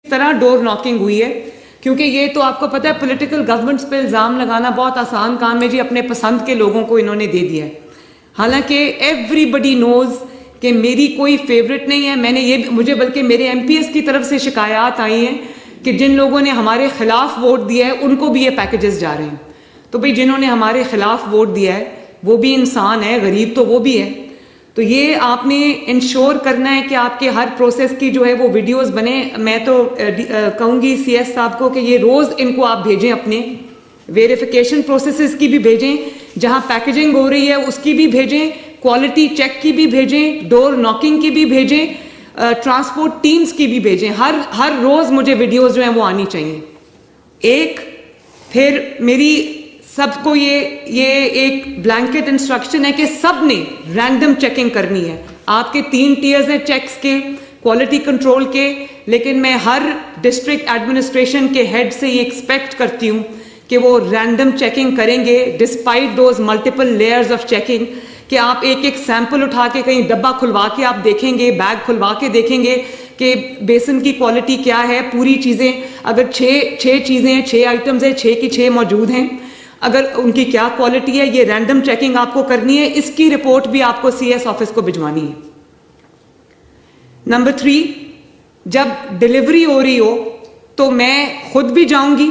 इस तरह door knocking हुई है, क्योंकि ये तो आपको पता है पॉलिटिकल गवर्नमेंट्स पे इल्ज़ाम लगाना बहुत आसान काम है जी। अपने पसंद के लोगों को इन्होंने दे दिया है, हालांकि एवरीबडी नोज कि मेरी कोई फेवरेट नहीं है। मैंने ये मुझे बल्कि मेरे एमपीएस की तरफ से शिकायत आई हैं कि जिन लोगों ने हमारे खिलाफ वोट दिया है उनको भी ये पैकेजेस जा रहे हैं। तो भाई जिन्होंने हमारे खिलाफ वोट दिया है वो भी इंसान है, गरीब तो वो भी है। तो ये आपने इंश्योर करना है कि आपके हर प्रोसेस की जो है वो वीडियोस बने। मैं तो कहूँगी सीएस साहब को कि ये रोज़ इनको आप भेजें, अपने वेरिफिकेशन प्रोसेसेस की भी भेजें, जहाँ पैकेजिंग हो रही है उसकी भी भेजें, क्वालिटी चेक की भी भेजें, डोर नॉकिंग की भी भेजें, ट्रांसपोर्ट टीम्स की भी भेजें। हर रोज़ मुझे वीडियोज़ जो हैं वो आनी चाहिए। फिर मेरी सबको ये एक ब्लैंकेट इंस्ट्रक्शन है कि सब ने रैंडम चेकिंग करनी है। आपके 3 टीयर्स हैं चेक्स के, क्वालिटी कंट्रोल के, लेकिन मैं हर डिस्ट्रिक्ट एडमिनिस्ट्रेशन के हेड से ये एक्सपेक्ट करती हूँ कि वो रैंडम चेकिंग करेंगे despite those multiple layers of checking. कि आप एक सैंपल उठा के कहीं डब्बा खुलवा के आप देखेंगे, बैग खुलवा के देखेंगे कि बेसन की क्वालिटी क्या है। पूरी चीज़ें अगर 6 चीज़ें हैं, 6 आइटम्स हैं, 6 की 6 मौजूद हैं, अगर उनकी क्या क्वालिटी है, ये रैंडम चेकिंग आपको करनी है। इसकी रिपोर्ट भी आपको सीएस ऑफिस को भिजवानी है। नंबर 3, जब डिलीवरी हो रही हो तो मैं खुद भी जाऊंगी,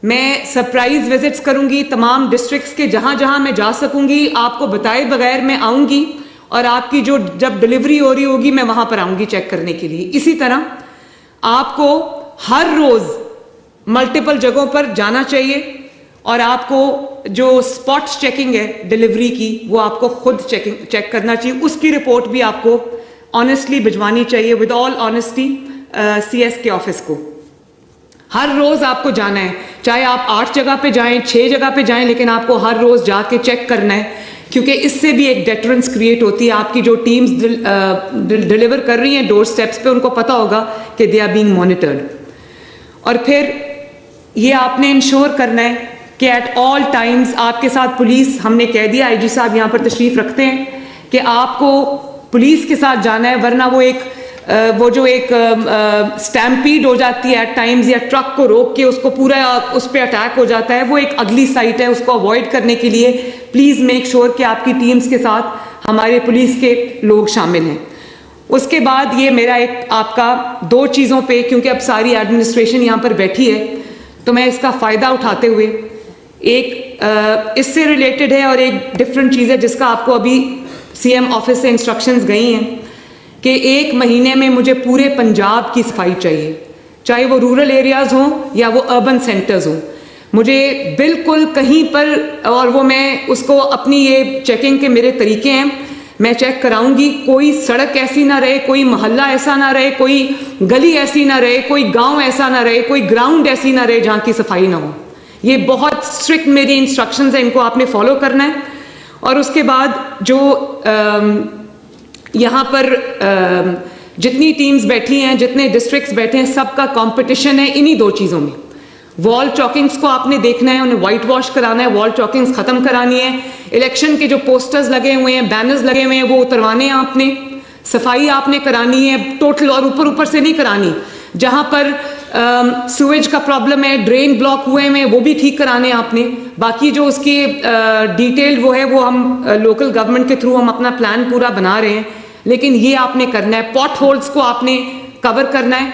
मैं सरप्राइज विजिट्स करूंगी तमाम डिस्ट्रिक्ट्स के, जहां जहां मैं जा सकूंगी आपको बताए बगैर मैं आऊंगी, और आपकी जो जब डिलीवरी हो रही होगी मैं वहां पर आऊंगी चेक करने के लिए। इसी तरह आपको हर रोज मल्टीपल जगहों पर जाना चाहिए, और आपको जो स्पॉट्स चेकिंग है डिलीवरी की वो आपको खुद चेक करना चाहिए। उसकी रिपोर्ट भी आपको ऑनेस्टली भिजवानी चाहिए, विद ऑल ऑनेस्टी, सीएस के ऑफिस को। हर रोज आपको जाना है, चाहे आप 8 जगह पे जाएं, 6 जगह पे जाएं, लेकिन आपको हर रोज जाके चेक करना है, क्योंकि इससे भी एक डेटरेंस क्रिएट होती है। आपकी जो टीम्स डिलीवर कर रही हैं डोर स्टेप्स पे, उनको पता होगा कि दे आर बीइंग मॉनिटर्ड। और फिर ये आपने इंश्योर करना है कि एट ऑल टाइम्स आपके साथ पुलिस, हमने कह दिया आईजी साहब यहाँ पर तशरीफ रखते हैं, कि आपको पुलिस के साथ जाना है, वरना वो जो एक स्टैम्पीड हो जाती है एट टाइम्स, या ट्रक को रोक के उसको पूरा उस पर अटैक हो जाता है, वो एक अगली साइट है। उसको अवॉइड करने के लिए प्लीज़ मेक श्योर कि आपकी टीम्स के साथ हमारे पुलिस के लोग शामिल हैं। उसके बाद ये मेरा एक आपका 2 चीज़ों पे, क्योंकि अब सारी एडमिनिस्ट्रेशन यहाँ पर बैठी है तो मैं इसका फ़ायदा उठाते हुए, एक इससे रिलेटेड है और एक डिफरेंट चीज़ है जिसका आपको अभी सीएम ऑफिस से इंस्ट्रक्शंस गई हैं कि 1 महीने में मुझे पूरे पंजाब की सफाई चाहिए, चाहे वो रूरल एरियाज़ हों या वो अर्बन सेंटर्स हों। मुझे बिल्कुल कहीं पर, और वो मैं उसको अपनी ये चेकिंग के मेरे तरीके हैं, मैं चेक कराऊंगी, कोई सड़क ऐसी ना रहे, कोई मोहल्ला ऐसा ना रहे, कोई गली ऐसी ना रहे, कोई गांव ऐसा ना रहे, कोई ग्राउंड ऐसी ना रहे जहाँ की सफाई ना हो। ये बहुत स्ट्रिक्ट मेरी इंस्ट्रक्शंस हैं, इनको आपने फॉलो करना है। और उसके बाद जो यहाँ पर जितनी टीम्स बैठी हैं, जितने डिस्ट्रिक्ट्स बैठे हैं, सबका कंपटीशन है इन्हीं 2 चीज़ों में। वॉल चॉकिंग्स को आपने देखना है, उन्हें वाइट वॉश कराना है, वॉल चॉकिंग्स ख़त्म करानी है। इलेक्शन के जो पोस्टर्स लगे हुए हैं, बैनर्स लगे हुए हैं, वो उतरवाने हैं आपने। सफाई आपने करानी है टोटल, और ऊपर से नहीं करानी। जहाँ पर सुएज का प्रॉब्लम है, ड्रेन ब्लॉक हुए हैं, वो भी ठीक कराने हैं आपने। बाकी जो उसकी डिटेल वो है, वो हम लोकल गवर्नमेंट के थ्रू हम अपना प्लान पूरा बना रहे हैं, लेकिन ये आपने करना है। पॉट होल्स को आपने कवर करना है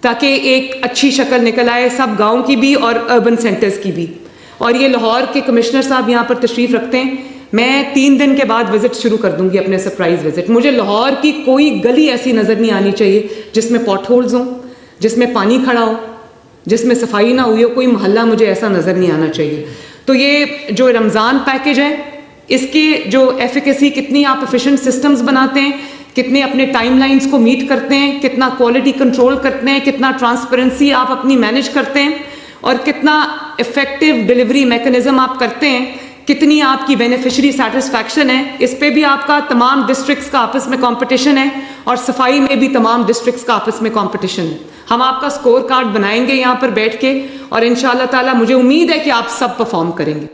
ताकि एक अच्छी शक्ल निकल आए सब गाँव की भी और अर्बन सेंटर्स की भी। और ये लाहौर के कमिश्नर साहब यहाँ पर तशरीफ रखते हैं, मैं 3 दिन के बाद विजिट शुरू कर दूंगी, अपने सरप्राइज विजिट। मुझे लाहौर की कोई गली ऐसी नज़र नहीं आनी चाहिए जिसमें पॉट होल्स हों, जिसमें पानी खड़ा हो, जिसमें सफाई ना हुई हो। कोई मोहल्ला मुझे ऐसा नज़र नहीं आना चाहिए। तो ये जो रमज़ान पैकेज है, इसकी जो एफिकेसी, कितनी आप एफिशिएंट सिस्टम्स बनाते हैं, कितने अपने टाइमलाइंस को मीट करते हैं, कितना क्वालिटी कंट्रोल करते हैं, कितना ट्रांसपेरेंसी आप अपनी मैनेज करते हैं, और कितना इफेक्टिव डिलीवरी मैकेनिज्म आप करते हैं, कितनी आपकी बेनिफिशियरी सेटिस्फैक्शन है, इस पे भी आपका तमाम डिस्ट्रिक्ट्स का आपस में कंपटीशन है, और सफाई में भी तमाम डिस्ट्रिक्ट्स का आपस में कंपटीशन है। हम आपका स्कोर कार्ड बनाएंगे यहाँ पर बैठ के, और इंशाल्लाह ताला मुझे उम्मीद है कि आप सब परफॉर्म करेंगे।